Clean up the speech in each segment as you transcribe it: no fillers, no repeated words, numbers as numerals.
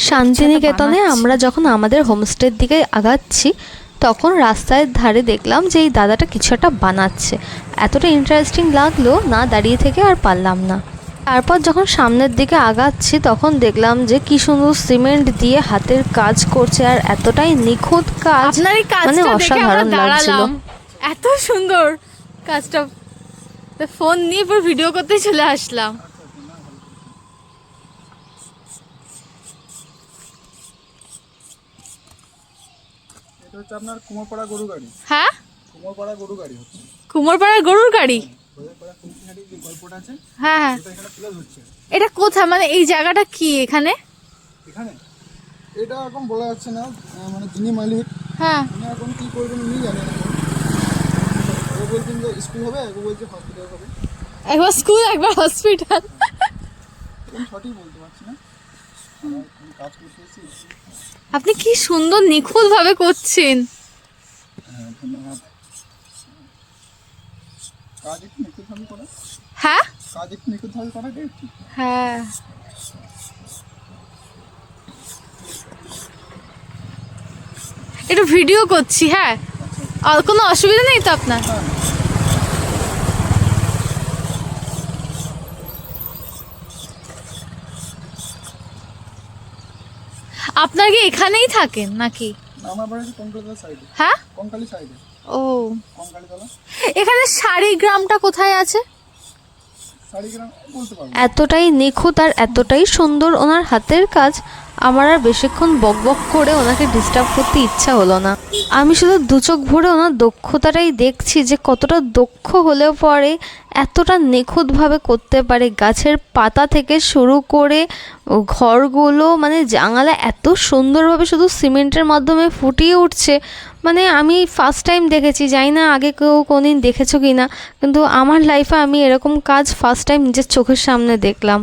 শান্তিনিকেতনে আমরা যখন আমাদের হোমস্টের দিকে আগাচ্ছি তখন রাস্তার ধারে দেখলাম যে এই দাদাটা কিছু একটা বানাচ্ছে। এতটা ইন্টারেস্টিং লাগলো না, দাঁড়িয়ে থেকে আর পারলাম না। তারপর যখন সামনের দিকে আগাচ্ছি তখন দেখলাম যে কি সুন্দর সিমেন্ট দিয়ে হাতের কাজ করছে, আর এতটাই নিখুঁত কাজ, মানে অসাধারণ লাগছিল। এত সুন্দর কাজটা, ফোন নিয়ে পুরো ভিডিও করতে চলে আসলাম। এটা হচ্ছে আপনার কুমোরপাড়া গরু গাড়ি। হ্যাঁ, কুমোরপাড়া গরু গাড়ি হচ্ছে। কুমোরপাড়ার গরুর গাড়ি। গল্পটা আছে। হ্যাঁ হ্যাঁ, এটা এখানে তুলে ধরছে। এটা কোথায়, মানে এই জায়গাটা কি এখানে? এখানে এটা এখন বলা যাচ্ছে না, মানে যিনি মালিক হ্যাঁ, উনি এখন কি করবেন উনি জানেন। ও বলছেন যে স্কুল হবে, ও বলছে হসপিটাল হবে। একবার স্কুল একবার হসপিটাল, আমি সঠিক বলতে পারছি না, আমি কাজ করতে এসেছি। আপনি কি সুন্দর নিখুঁত ভাবে করছেন। হ্যাঁ, ধন্যবাদ। কাজ একটু নিখুঁতভাবে করা, হ্যাঁ কাজ একটু নিখুঁতভাবে করা ঠিক। হ্যাঁ, একটু ভিডিও করছি। হ্যাঁ, আর কোনো অসুবিধা নেই তো আপনার? আপনার কি এখানেই থাকেন নাকি? আমার বাড়ি কঙ্কালীতলা সাইডে। হ্যাঁ, কঙ্কালী সাইডে। ও, কঙ্কালীতলা। এখানে শাড়ি গ্রামটা কোথায় আছে? শাড়িগ্রাম বলতে পারবো। এতটাই নিখুঁত আর এতটাই সুন্দর ওনার হাতের কাজ, আমার আর বেশিক্ষণ বকবক করে ওনাকে ডিস্টার্ব করতে ইচ্ছা হলো না। আমি শুধু দু চোখ ভরে ওনার দক্ষতাটাই দেখছি যে কতটা দক্ষ হলেও পরে এতটা নিখুঁতভাবে করতে পারে। গাছের পাতা থেকে শুরু করে ঘরগুলো, মানে জানালা এত সুন্দরভাবে শুধু সিমেন্টের মাধ্যমে ফুটিয়ে উঠছে, মানে আমি ফার্স্ট টাইম দেখেছি। জানি না আগে কেউ কোনোদিন দেখেছো কি না, কিন্তু আমার লাইফে আমি এরকম কাজ ফার্স্ট টাইম নিজের চোখের সামনে দেখলাম।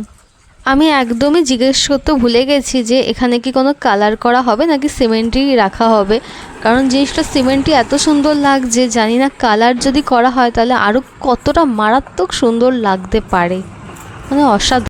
আমি একদমই জিজ্ঞেস করতে ভুলে গেছি যে এখানে কি কোনো কালার করা হবে নাকি সিমেন্টই রাখা হবে, কারণ জিনিসটা সিমেন্টই এত সুন্দর লাগছে, জানি না কালার যদি করা হয় তাহলে আরও কতটা মারাত্মক সুন্দর লাগতে পারে, মানে অসাধারণ।